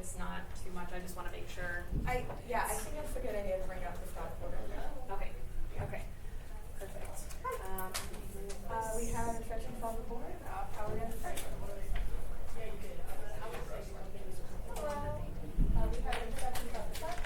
it's not too much. I just want to make sure. I think it's a good idea to bring up the stock order. Okay. Perfect. We have instructions on the board of how we're going to start. We have instructions on the front.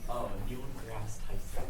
Oh, Neil deGrasse Tyson.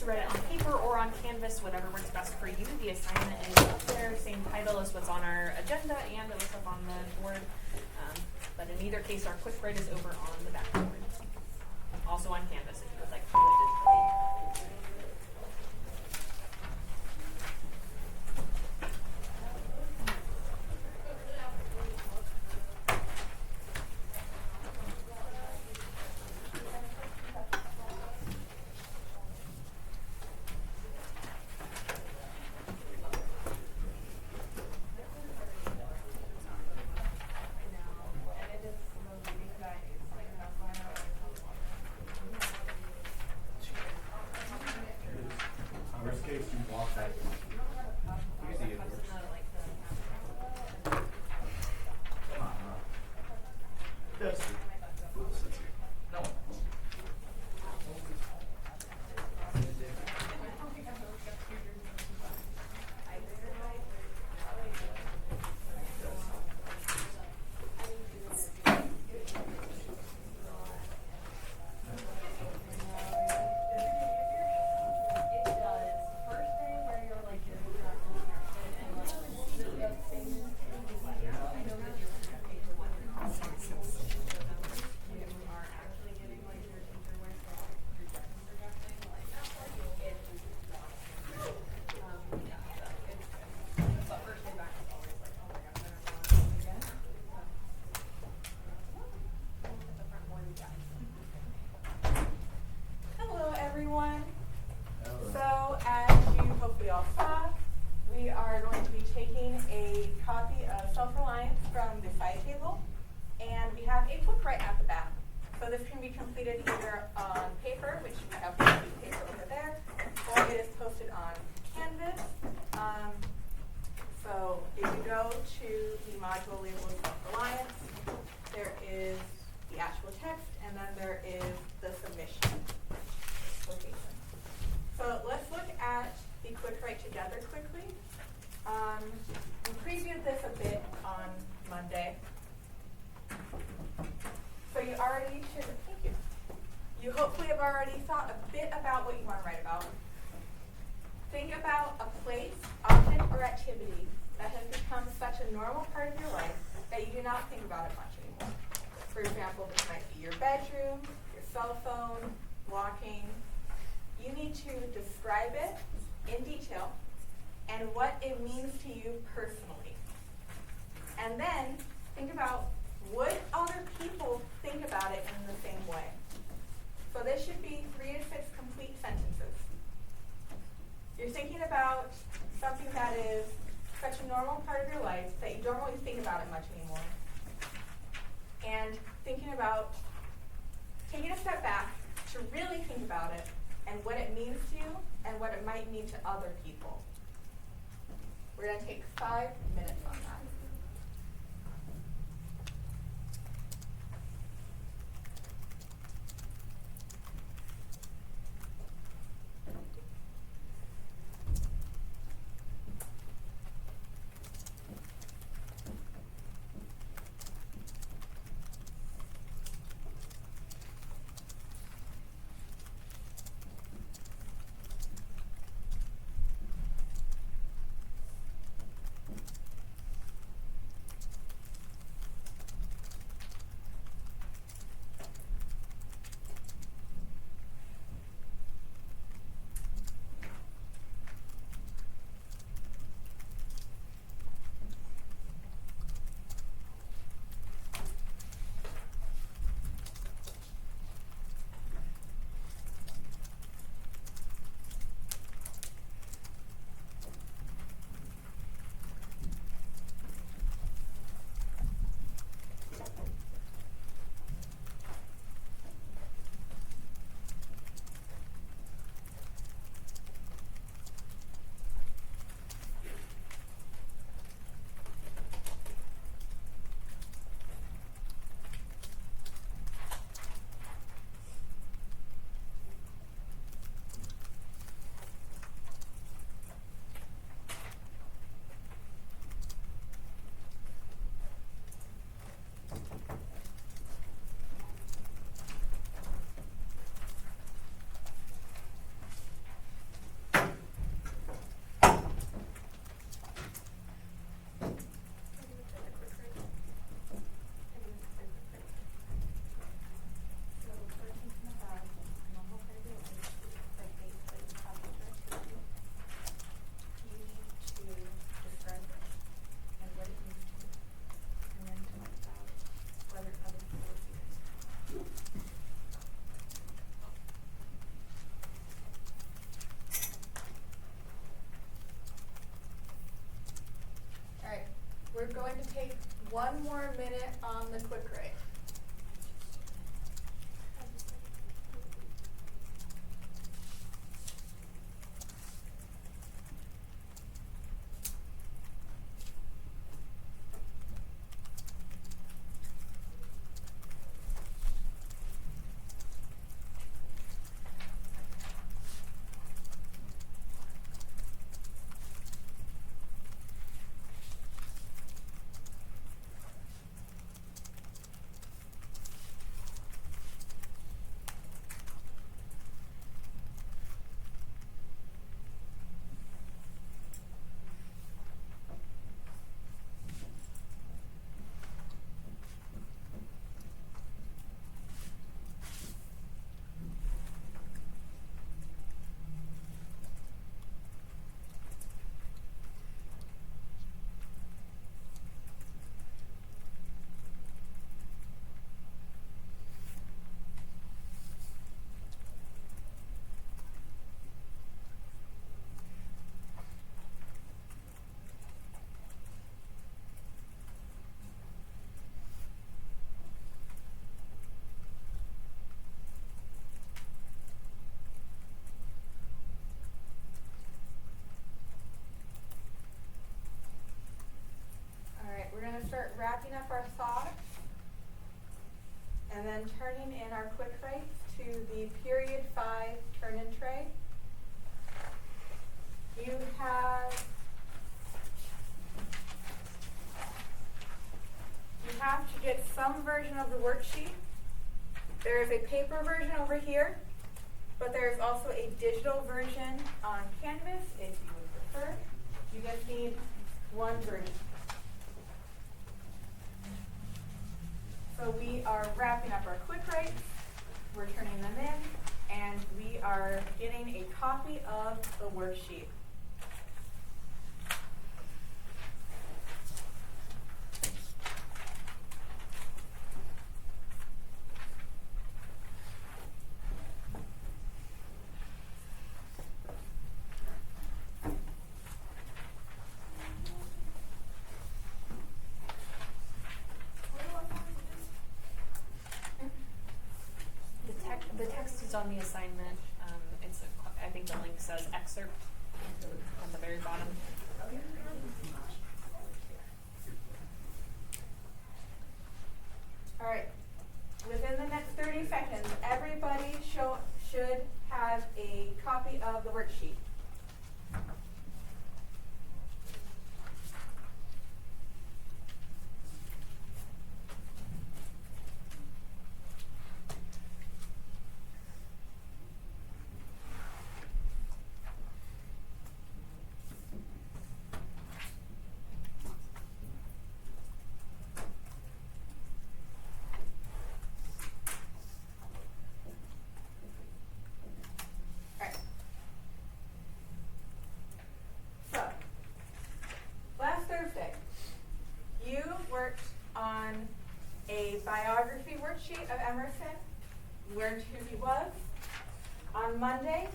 Write it on paper or on Canvas, whatever works best for you. The assignment is up there, same title as what's on our agenda and what's up on the board. But in either case, our quick write is over on the back board. Also on Canvas if you would like highlighted. Worst case, you walk that. Usually it works. Yes. No. Hello, everyone. So, as you hopefully all saw, we are going to be taking a copy of Self-Reliance from the side table, and we have a quick write at the back. So this can be completed either on paper, which we have a piece of paper over there, or it is posted on Canvas. So if you go to the module labeled Self-Reliance, there is the actual text, and then there is the submission location. So let's look at the quick write together quickly. We previewed this a bit on Monday. So you already should, thank you. You hopefully have already thought a bit about what you want to write about. Think about a place, object, or activity that has become such a normal part of your life that you do not think about it much anymore. For example, this might be your bedroom, your cell phone, walking. You need to describe it in detail and what it means to you personally. And then think about, would other people think about it in the same way? So this should be 3 to 6 complete sentences. You're thinking about something that is such a normal part of your life that you don't really think about it much anymore. And thinking about taking a step back to really think about it and what it means to you and what it might mean to other people. We're going to take 5 minutes on that. We're going to take 1 more minute on the quick write. We're going to start wrapping up our thoughts and then turning in our quick writes to the period 5 turn-in tray. You have to get some version of the worksheet. There is a paper version over here, but there is also a digital version on Canvas if you would prefer. You guys need one version. So we are wrapping up our quick writes, we're turning them in, and we are getting a copy of the worksheet. on the assignment. I think the link says excerpt at the very bottom. All right. Within the next 30 seconds, everybody should have a copy of the worksheet. Biography worksheet of Emerson, learned who he was. On Monday,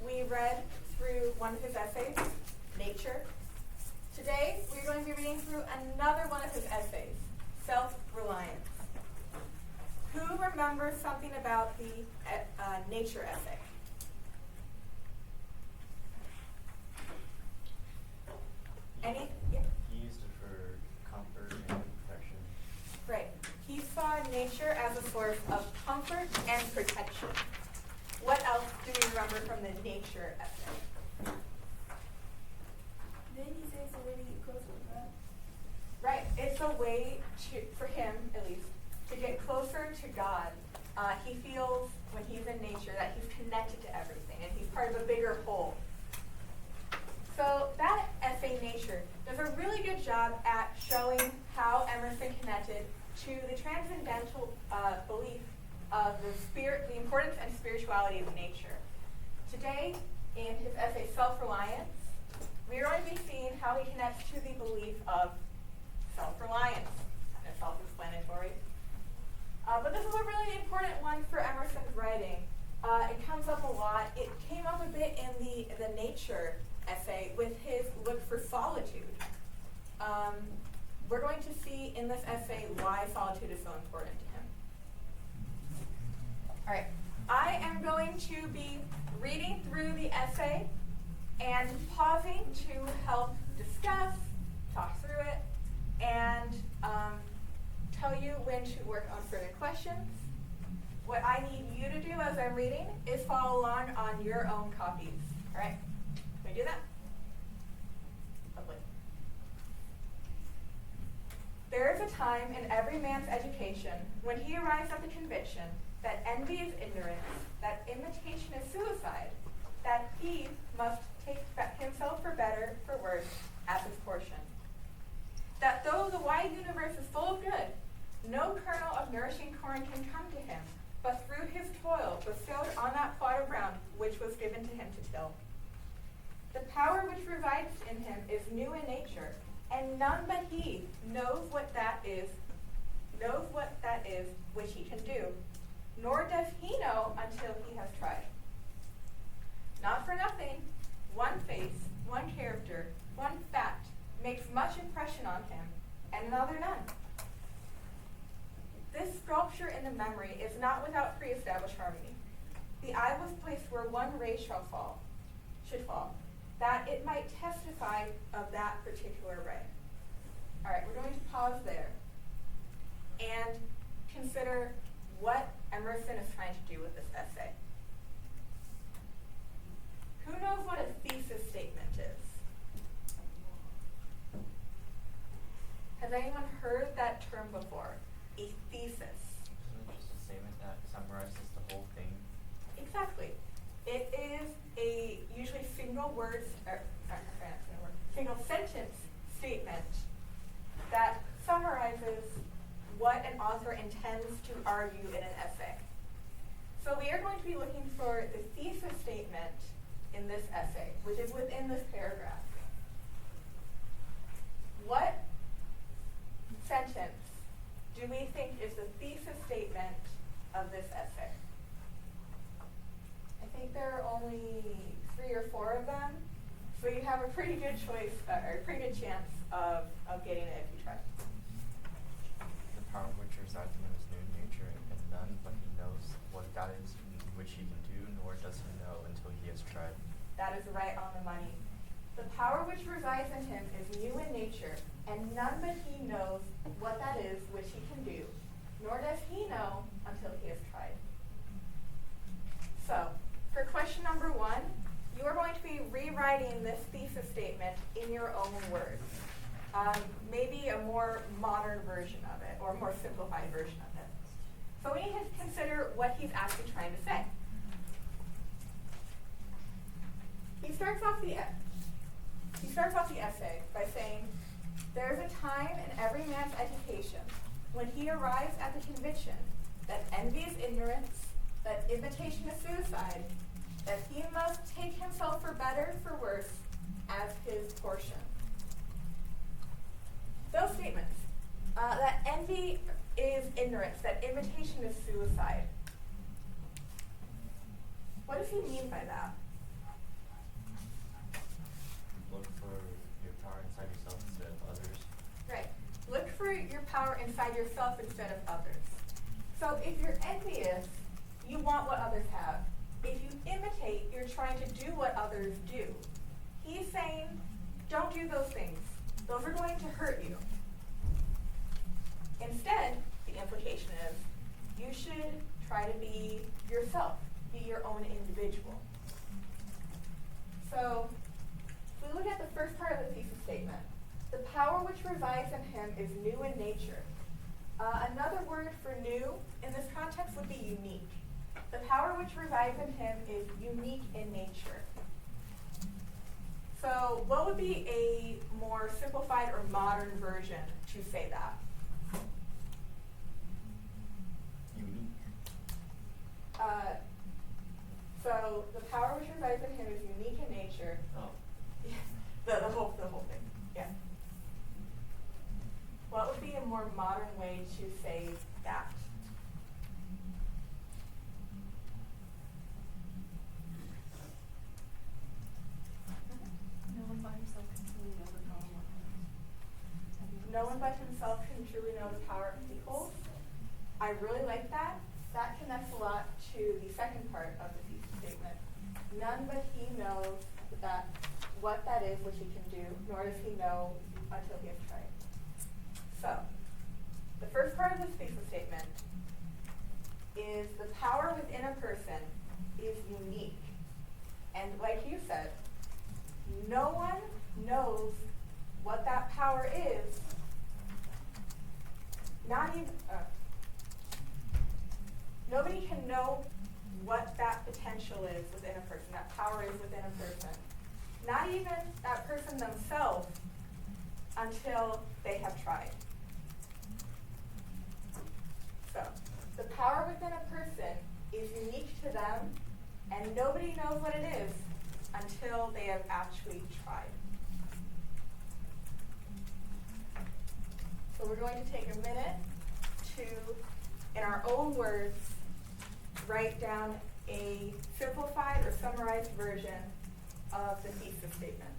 we read through one of his essays, Nature. Today, we're going to be reading through another one of his essays, Self-Reliance. Who remembers something about the Nature essay? Any? Yeah. He used it for comfort and protection. Right. He saw nature as a source of comfort and protection. What else do we remember from the nature essay? Then he says a way to get closer to God. Right. It's a way to, for him at least, to get closer to God. He feels when he's in nature that he's connected to everything and he's part of a bigger whole. So that essay, Nature, does a really good job at showing how Emerson connected to the transcendental belief of the importance and spirituality of nature. Today, in his essay Self-Reliance, we are going to be seeing how he connects to the belief of self-reliance. Kind of self-explanatory. But this is a really important one for Emerson's writing. It comes up a lot. It came up a bit in the Nature essay with his look for solitude. We're going to see in this essay why solitude is so important to him. All right, I am going to be reading through the essay and pausing to help discuss, talk through it, and tell you when to work on certain questions. What I need you to do as I'm reading is follow along on your own copies. All right? Can we do that? Lovely. There is a time in every man's education when he arrives at the conviction that envy is ignorance, that imitation is suicide, that he must take himself for better, for worse, as his portion. That though the wide universe is full of good, no kernel of nourishing corn can come to him, but through his toil bestowed on that plot of ground which was given to him to till. The power which resides in him is new in nature, and none but he knows what that is which he can do, nor does he know until he has tried. Not for nothing, one face, one character, one fact makes much impression on him, and another none. This sculpture in the memory is not without pre-established harmony. The eye was placed where one ray should fall, that it might testify of that particular ray. All right, we're going to pause there and consider what Emerson is trying to do with this essay. Who knows what a thesis statement is? Has anyone heard that term before? A thesis. Isn't it just a statement that summarizes the whole thing? Exactly. It is a usually single sentence statement that summarizes what an author intends to argue in an essay. So we are going to be looking for the thesis statement in this essay, which is within this paragraph. What sentence do we think is the thesis statement of this essay? I think there are only 3 or 4 of them, so you have a pretty good choice, or a pretty good chance of getting it if you try. The power which resides in him is new in nature, and none but he knows what that is which he can do, nor does he know until he has tried. That is right on the money. The power which resides in him is new in nature, and none but he knows what that is which he can do, nor does he know until he has tried. So, for question number 1, you are going to be rewriting this thesis statement in your own words. Maybe a more modern version of it, or a more simplified version of it. So we need to consider what he's actually trying to say. He starts off the essay by saying, there is a time in every man's education when he arrives at the conviction that envy is ignorance, that imitation is suicide, that he must take himself for better, for worse, as his portion. Those statements, that envy is ignorance, that imitation is suicide. What does he mean by that? Look for your power inside yourself instead of others. Right. Look for your power inside yourself instead of others. So if you're envious, you want what others have. If you imitate, you're trying to do what others do. He's saying, don't do those things. Those are going to hurt you. Instead, the implication is, you should try to be yourself, be your own individual. So, if we look at the first part of the thesis statement, the power which resides in him is new in nature. Another word for new in this context would be unique. The power which resides in him is unique in nature. So what would be a more simplified or modern version to say that? Unique. So the power which resides in him is unique in nature. Oh. The whole thing, yeah. What would be a more modern way to say that? No one by himself can truly know the power of No one but himself can truly know the power he holds. I really like that. That connects a lot to the second part of the thesis statement. None but he knows that what that is which he can do, nor does he know until he has tried. So, the first part of this thesis statement is the power within a person is unique. And like you said, no one knows what that power is. Nobody can know what that potential is within a person, that power is within a person. Not even that person themselves until they have tried. So, the power within a person is unique to them, and nobody knows what it is until they have actually tried. So we're going to take a minute to, in our own words, write down a simplified or summarized version of the thesis statement.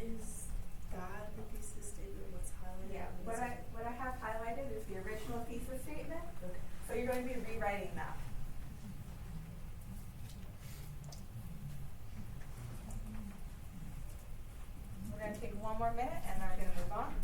Is that the thesis statement what's highlighted? Yeah, what I have highlighted is the original thesis statement, Okay. so you're going to be rewriting that. We're going to take one more minute and then we're going to move on.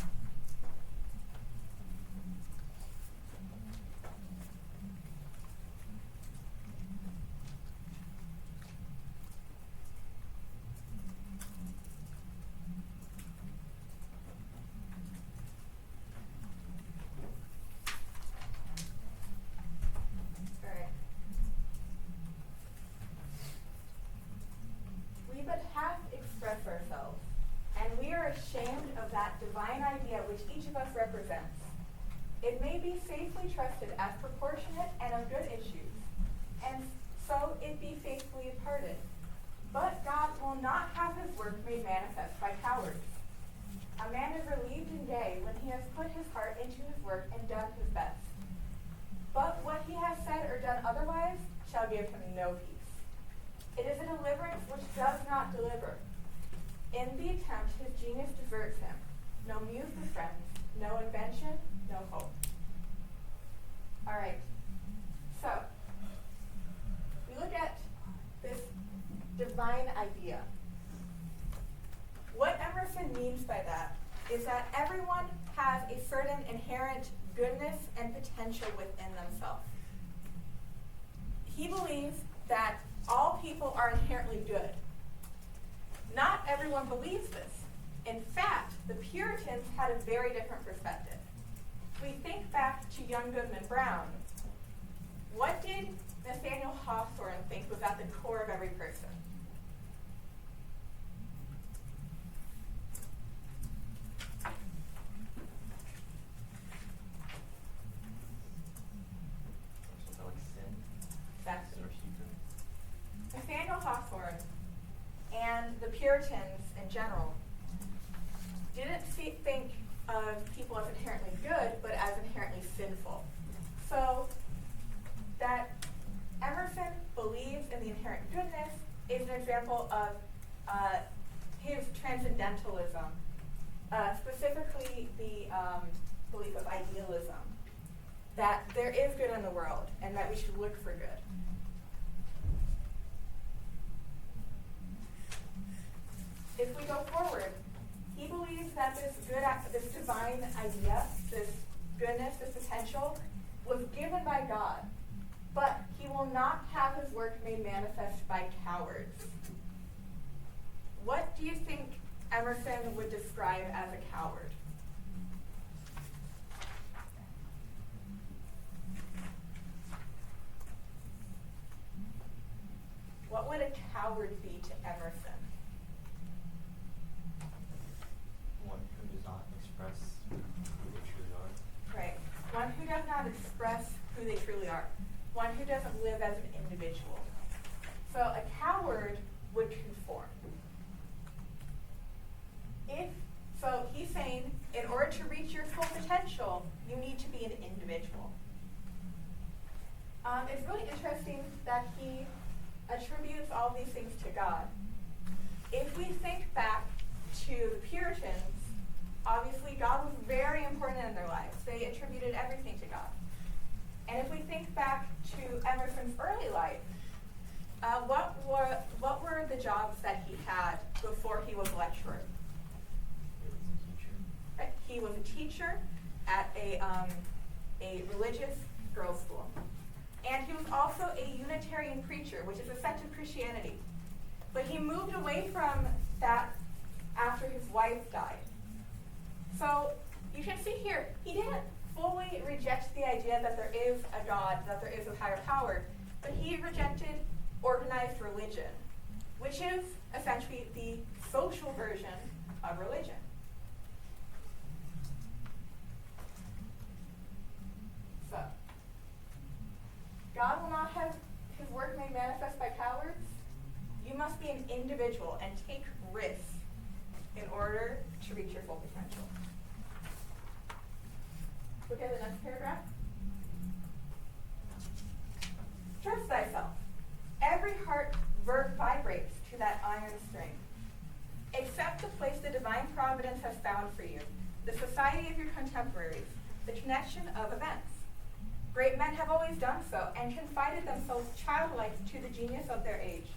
All right. We but half express ourselves, and we are ashamed of that divine idea which each of us represents. It may be safely trusted as proportionate and of good issues, and so it be faithfully imparted. But God will not have his work made manifest by cowards. A man is relieved and gay when he has put his heart into his work and done his best. But what he has said or done otherwise shall give him no peace. It is a deliverance which does not deliver. In the attempt, his genius deserts him. No muse befriends, no invention, no hope. All right. So, we look at this divine idea. What Emerson means by that is that everyone has a certain inherent goodness and potential within themselves. He believes that all people are inherently good. Not everyone believes this. In fact, the Puritans had a very different perspective. If we think back to young Goodman Brown, what did Nathaniel Hawthorne think was at the core of every person? So like sin, That's or secret. Nathaniel Hawthorne and the Puritans in general didn't think of people as inherently good, but as inherently sinful. So that Emerson believes in the inherent goodness is an example of his transcendentalism, specifically the belief of idealism, that there is good in the world and that we should look for good. If we go forward, he believes that this divine idea, this goodness, this potential, was given by God, but he will not have his work made manifest by cowards. What do you think Emerson would describe as a coward? What would a coward be to Emerson? One who does not express who they truly are. Right. One who does not express who they truly are. One who doesn't live as an individual. So a coward would conform. So he's saying, in order to reach your full potential, you need to be an individual. It's really interesting that he attributes all these things to God. If we think back to the Puritans, obviously God was very important in their lives. They attributed everything to God. And if we think back to Emerson's early life, what were the jobs that he had before he was a lecturer? He was a teacher. He was a teacher at a religious girls' school. And he was also a Unitarian preacher, which is a sect of Christianity. But he moved away from that after his wife died. So you can see here, he didn't fully reject the idea that there is a God, that there is a higher power, but he rejected organized religion, which is essentially the social version of religion. So, God will not have his work made manifest by cowards. You must be an individual and take risks in order to reach your full potential. Look at the next paragraph. Trust thyself. Every heart vibrates to that iron string. Accept the place the divine providence has found for you, the society of your contemporaries, the connection of events. Great men have always done so and confided themselves childlike to the genius of their age,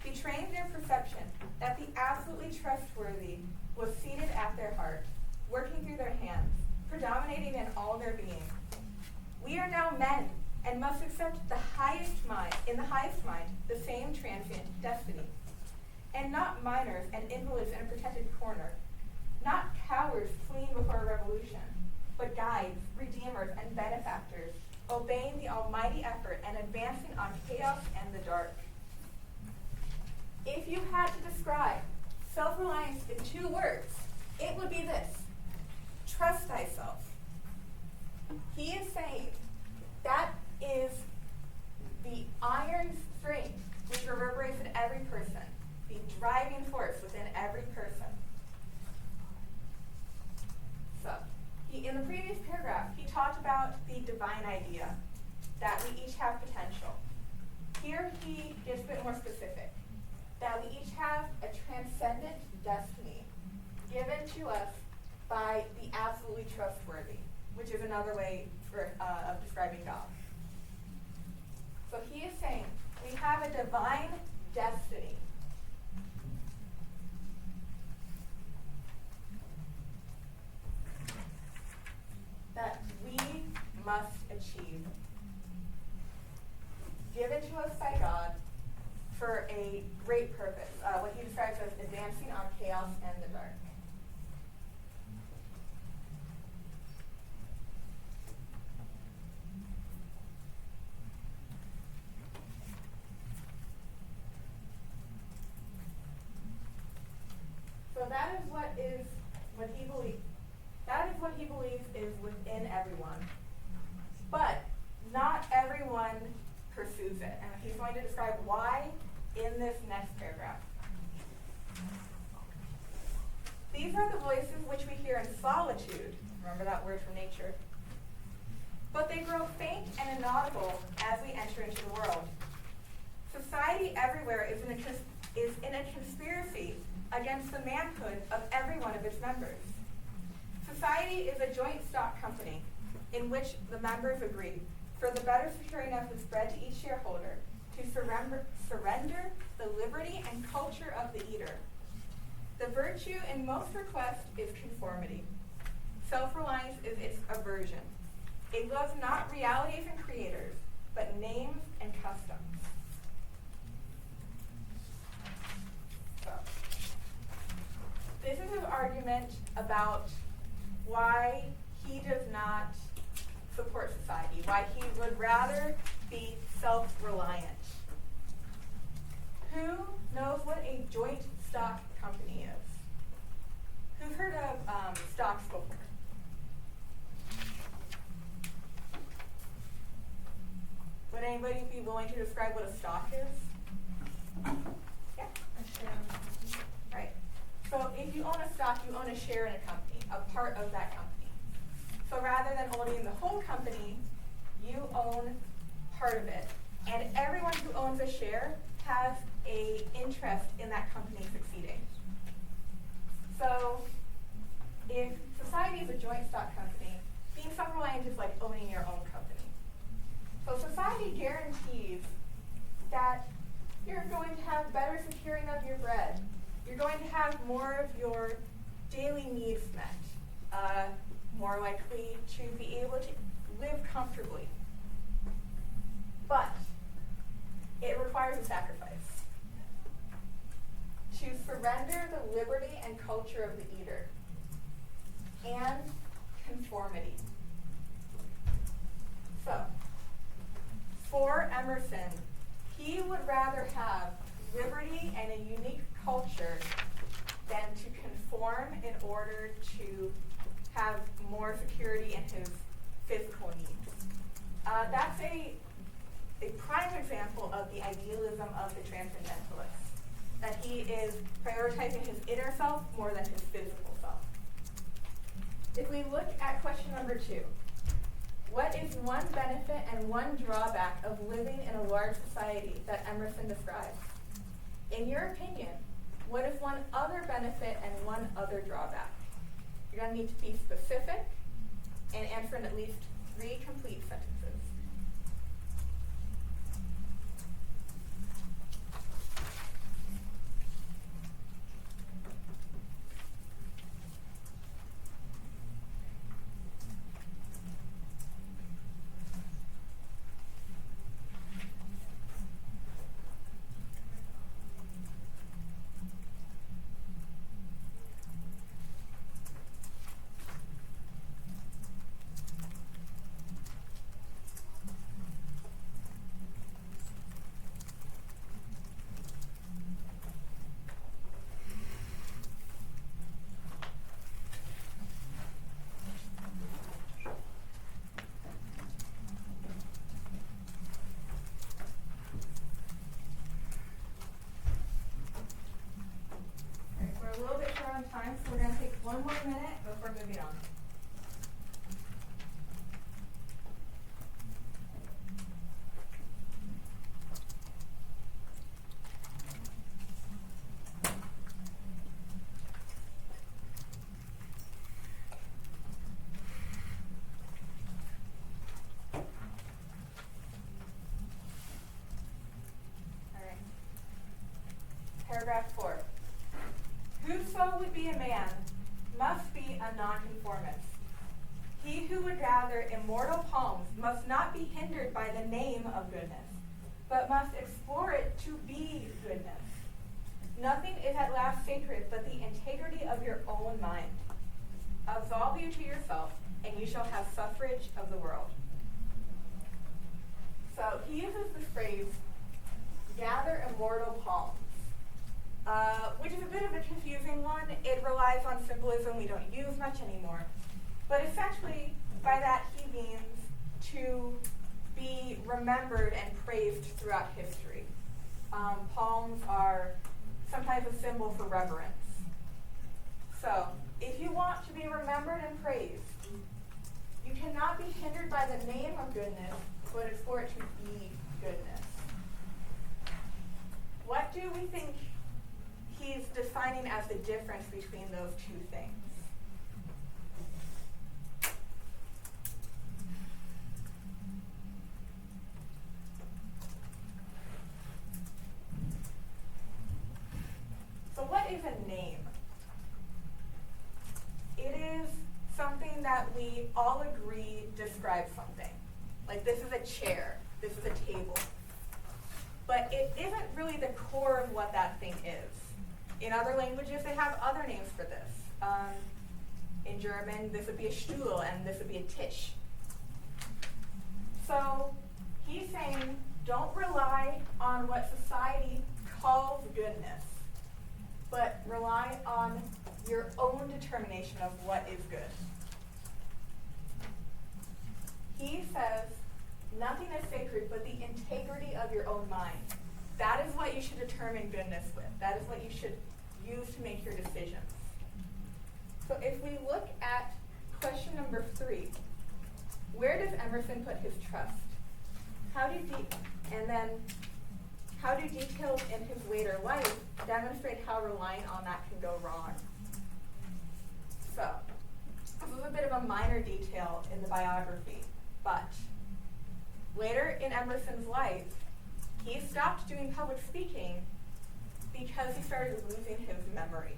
betraying their perception that the absolutely trustworthy was seated at their heart, working through their hands, predominating in all their being. We are now men and must accept the highest mind, the same transient destiny, and not minors and invalids in a protected corner, not cowards fleeing before a revolution, but guides, redeemers, and benefactors, obeying the almighty effort and advancing on chaos and the dark. If you had to describe self-reliance in 2 words, it would be this: trust thyself. He is saying that is the iron strength which reverberates in every person, the driving force within every person. So, in the previous paragraph, he talked about the divine idea, that we each have potential. Here he gets a bit more specific, that we each have a transcendent destiny given to us by the absolutely trustworthy, which is another way of describing God. So he is saying we have a divine destiny. That we must achieve. Given to us by God for a great purpose, what he describes as advancing on chaos and the dark. So that is what he believes. That is what he believes is within everyone. But not everyone pursues it. And he's going to describe why in this next paragraph. These are the voices which we hear in solitude. Remember that word from nature. But they grow faint and inaudible as we enter into the world. Society everywhere is in a conspiracy against the manhood of every one of its members. Society is a joint stock company in which the members agree, for the better securing of the spread to each shareholder, to surrender the liberty and culture of the eater. The virtue in most requests is conformity. Self-reliance is its aversion. It loves not realities and creators, but names and customs. So, this is his argument about why he does not support society, why he would rather be self-reliant. Who knows what a joint stock company is? Who's heard of stocks before? Would anybody be willing to describe what a stock is? Yeah? A share. Right. So if you own a stock, you own a share in a company, a part of that company. So rather than owning the whole company, you own part of it. And everyone who owns a share has an interest in that company succeeding. So if society is a joint stock company, being self-reliant is like owning your own company. So society guarantees that you're going to have better securing of your bread. You're going to have more of your daily needs met. More likely to be able to live comfortably. But it requires a sacrifice. To surrender the liberty and culture of the eater. And conformity. So, for Emerson, he would rather have liberty and a unique culture than to conform in order to have more security in his physical needs. That's a prime example of the idealism of the transcendentalist, that he is prioritizing his inner self more than his physical self. If we look at question number 2, what is one benefit and one drawback of living in a large society that Emerson describes? In your opinion, what is one other benefit and one other drawback? You're going to need to be specific and answer in at least 3 complete sentences. we're going to take one more minute before moving on. Paragraph 4. Whoso would be a man must be a nonconformist. He who would gather immortal palms must not be hindered by the name of goodness, but must explore it to be goodness. Nothing is at last sacred but the integrity of your own mind. Absolve you to yourself, and you shall have suffrage of the world. So he uses the phrase, gather immortal palms. Which is a bit of a confusing one. It relies on symbolism we don't use much anymore. But essentially, by that he means to be remembered and praised throughout history. Palms are sometimes a symbol for reverence. So, if you want to be remembered and praised, you cannot be hindered by the name of goodness, but explore it to be goodness. What do we think he's defining as the difference between those two things? So what is a name? It is something that we all agree describes something. Like this is a chair, this is a table. But it isn't really the core of what that thing is. In other languages, they have other names for this. In German, this would be a Stuhl, and this would be a Tisch. So he's saying, don't rely on what society calls goodness, but rely on your own determination of what is good. He says, nothing is sacred but the integrity of your own mind. That is what you should determine goodness with. That is what you should use to make your decisions. So if we look at question number 3, where does Emerson put his trust? How do details in his later life demonstrate how relying on that can go wrong? So, this is a bit of a minor detail in the biography, but later in Emerson's life, he stopped doing public speaking because he started losing his memory.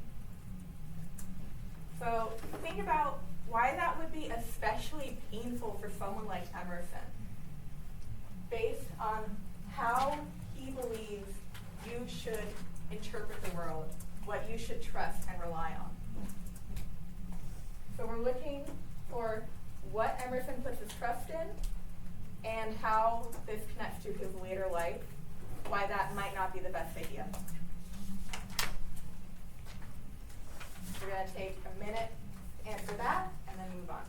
So think about why that would be especially painful for someone like Emerson, based on how he believes you should interpret the world, what you should trust and rely on. So we're looking for what Emerson puts his trust in and how this connects to his later life, why that might not be the best idea. We're going to take a minute to answer that and then move on.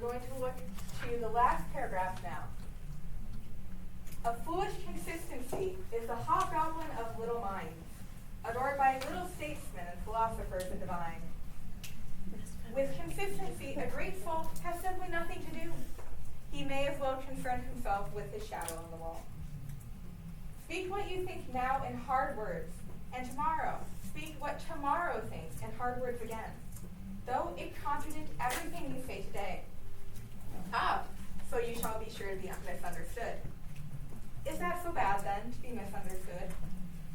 We're going to look to the last paragraph now. A foolish consistency is the hobgoblin of little minds, adored by little statesmen and philosophers and divine. With consistency, a great soul has simply nothing to do. He may as well concern himself with his shadow on the wall. Speak what you think now in hard words, And tomorrow, speak what tomorrow thinks in hard words again, though it contradict everything you say today. Ah, so you shall be sure to be misunderstood. Is that so bad then, to be misunderstood?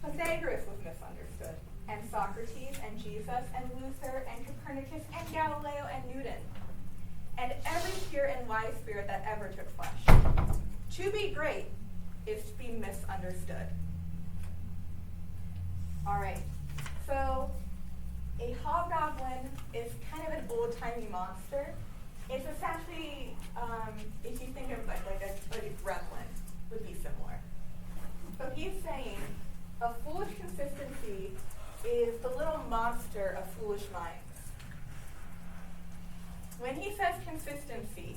Pythagoras was misunderstood, and Socrates, and Jesus, and Luther, and Copernicus, and Galileo, and Newton, and every pure and wise spirit that ever took flesh. To be great is to be misunderstood. All right, so a hobgoblin is kind of an old-timey monster. It's essentially, if you think of like a gremlin, would be similar. So he's saying a foolish consistency is the little monster of foolish minds. When he says consistency,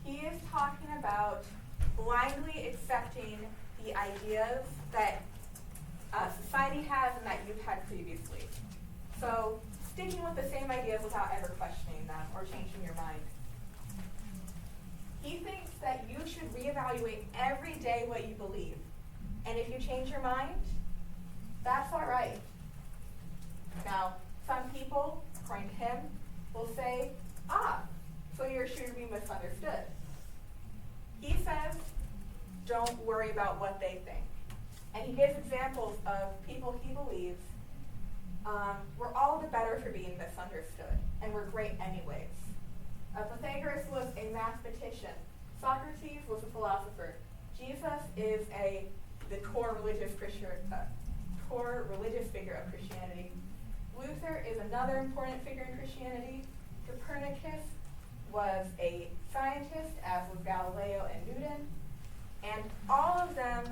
he is talking about blindly accepting the ideas that society has and that you've had previously. So sticking with the same ideas without ever questioning them or changing your mind. He thinks that you should reevaluate every day what you believe. And if you change your mind, that's all right. Now, some people, according to him, will say, so you're sure to be misunderstood. He says, don't worry about what they think. And he gives examples of people he believes we're all the better for being misunderstood, and we're great anyways. Pythagoras was a mathematician. Socrates was a philosopher. Jesus is the core religious figure of Christianity. Luther is another important figure in Christianity. Copernicus was a scientist, as was Galileo and Newton. And all of them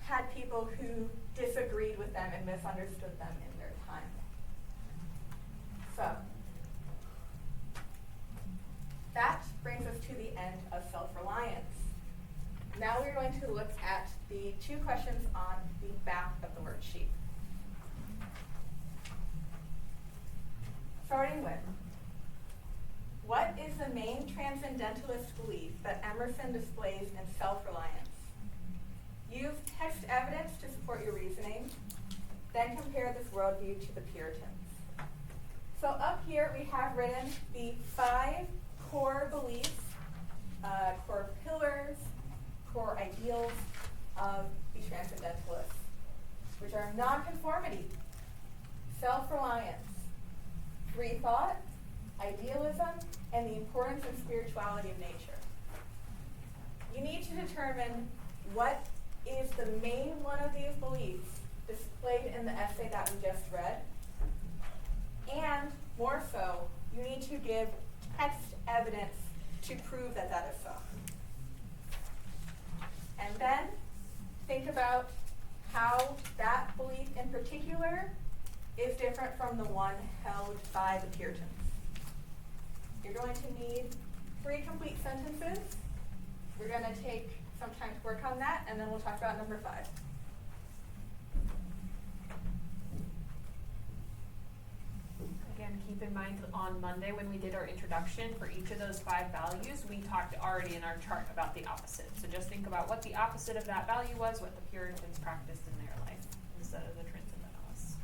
had people who disagreed with them and misunderstood them in their time. So, that brings us to the end of self-reliance. Now we're going to look at the 2 questions on the back of the worksheet. Starting with, what is the main transcendentalist belief that Emerson displays in Self-Reliance? Use text evidence to support your reasoning, then compare this worldview to the Puritans. So up here we have written the 5 core beliefs, core pillars, core ideals of the Transcendentalists, which are nonconformity, self-reliance, free thought, idealism, and the importance and spirituality of nature. You need to determine what is the main one of these beliefs displayed in the essay that we just read, and more so, you need to give text evidence to prove that that is so. And then think about how that belief in particular is different from the one held by the Puritans. You're going to need 3 complete sentences. We're going to take some time to work on that, and then we'll talk about number 5. Again, keep in mind on Monday when we did our introduction for each of those 5 values, we talked already in our chart about the opposite. So just think about what the opposite of that value was, what the Puritans practiced in their life instead of the Transcendentalists.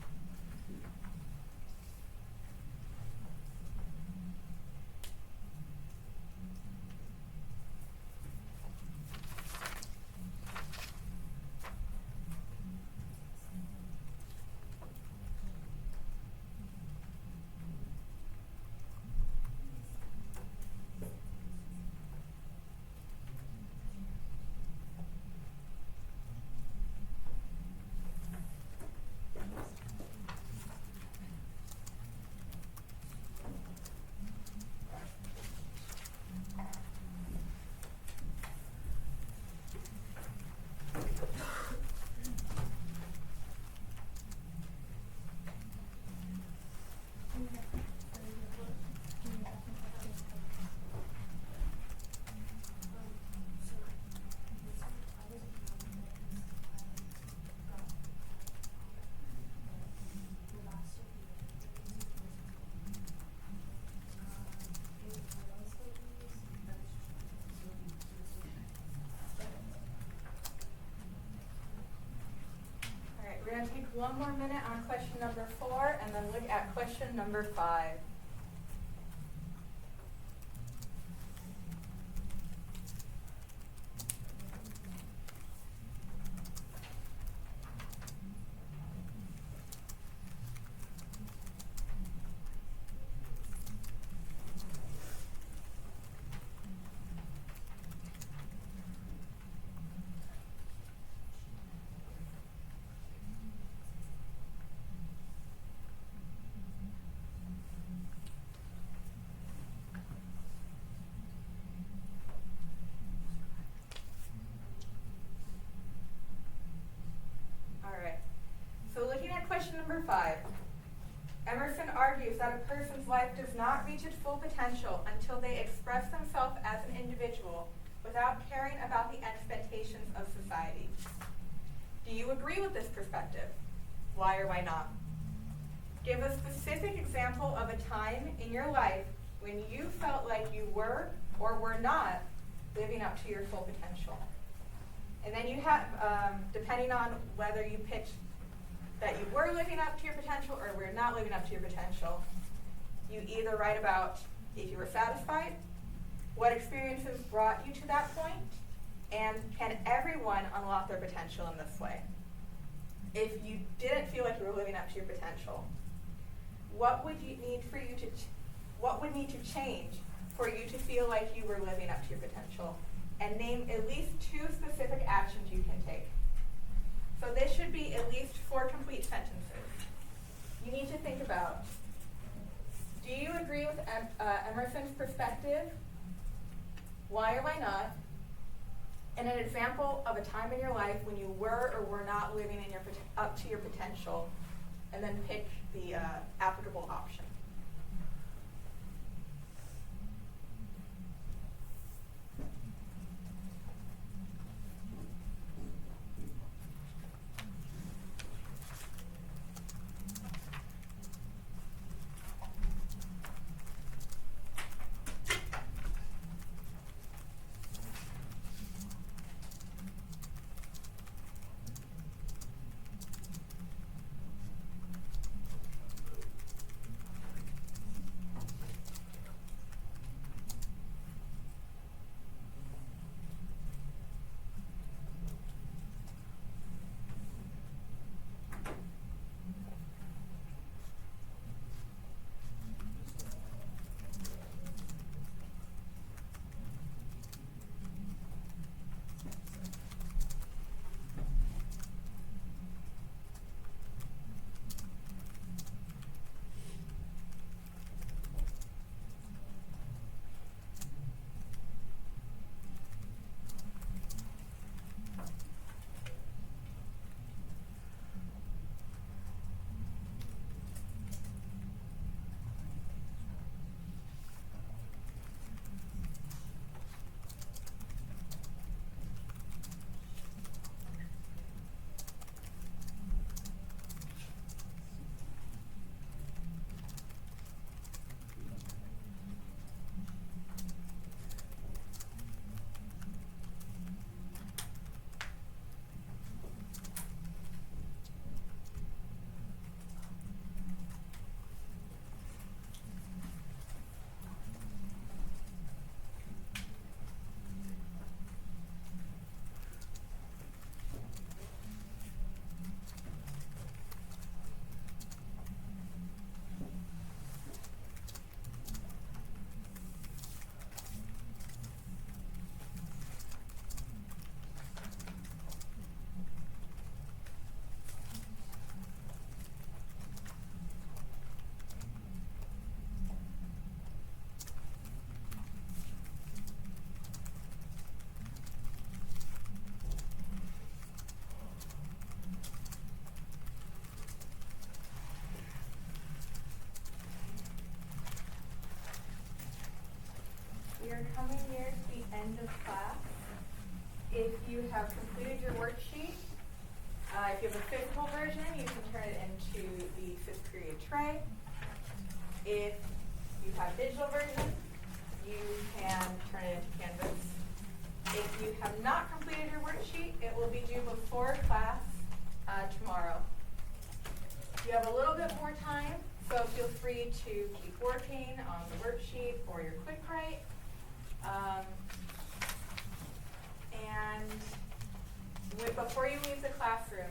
to take one more minute on question number 4 and then look at question number 5. Alright, so looking at question number 5, Emerson argues that a person's life does not reach its full potential until they express themselves as an individual without caring about the expectations of society. Do you agree with this perspective? Why or why not? Give a specific example of a time in your life when you felt like you were or were not living up to your full potential. And then you have, depending on whether you picked that you were living up to your potential or were not living up to your potential, you either write about if you were satisfied, what experiences brought you to that point, and can everyone unlock their potential in this way? If you didn't feel like you were living up to your potential, what would you need for you to what would need to change for you to feel like you were living up to your potential? And name at least 2 specific actions you can take. So this should be at least 4 complete sentences. You need to think about, do you agree with Emerson's perspective? Why or why not? And an example of a time in your life when you were or were not living in up to your potential, and then pick the applicable option. We are coming near the end of class. If you have completed your worksheet, if you have a physical version, you can turn it into the 5th period tray. If you have digital version, you can turn it into Canvas. If you have not completed your worksheet, it will be due before class tomorrow. You have a little bit more time, so feel free to keep working on the worksheet or your quick write. Before you leave the classroom,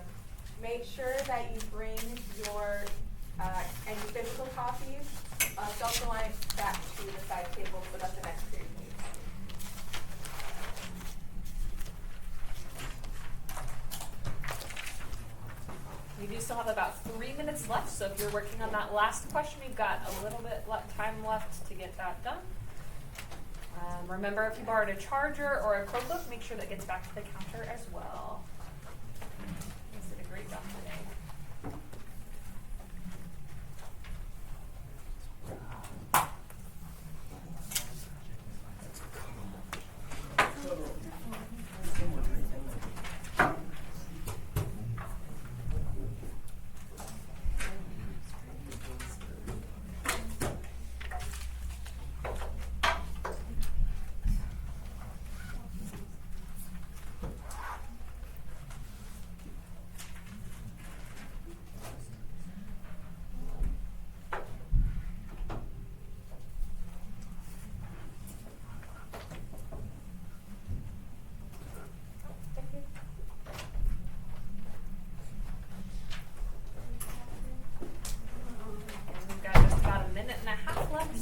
make sure that you bring your any physical copies of Self-Reliance back to the side table so that the next period meets. We do still have about 3 minutes left, so if you're working on that last question, we've got a little bit time left to get that done. Remember, if you borrowed a charger or a Chromebook, make sure that gets back to the counter as well. You guys did a great job today.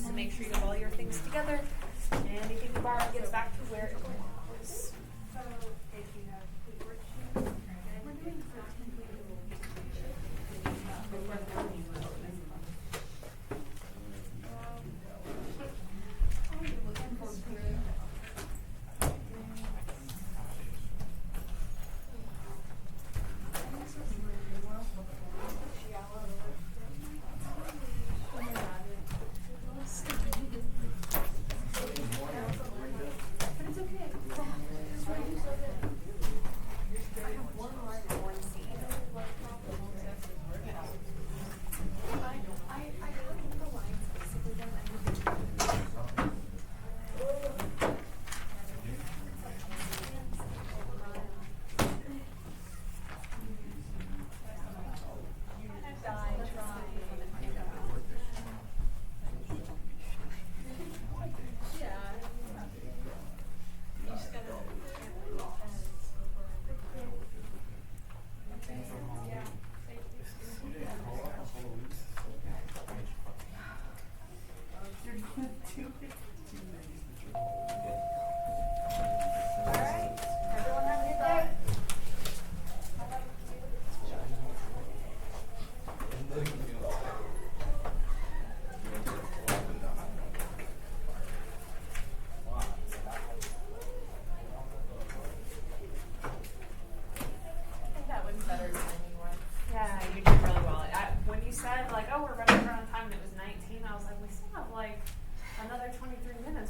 To make sure you have all your things together, and anything you borrow gets back to where it belongs. So if you have the worksheet, we're doing 13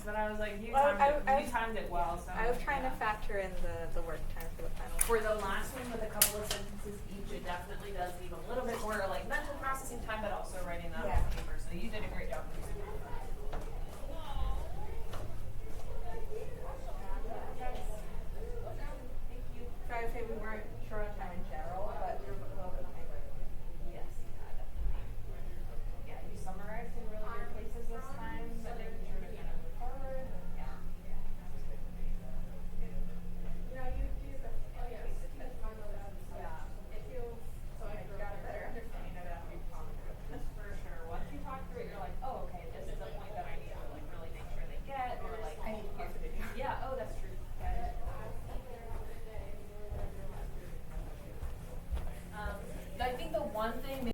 But I was like, you timed it well. So I was trying to factor in the work time for the final. For the last one with a couple of sentences each, it definitely does leave a little bit more like mental processing time, but also writing that on paper. So you did a great job.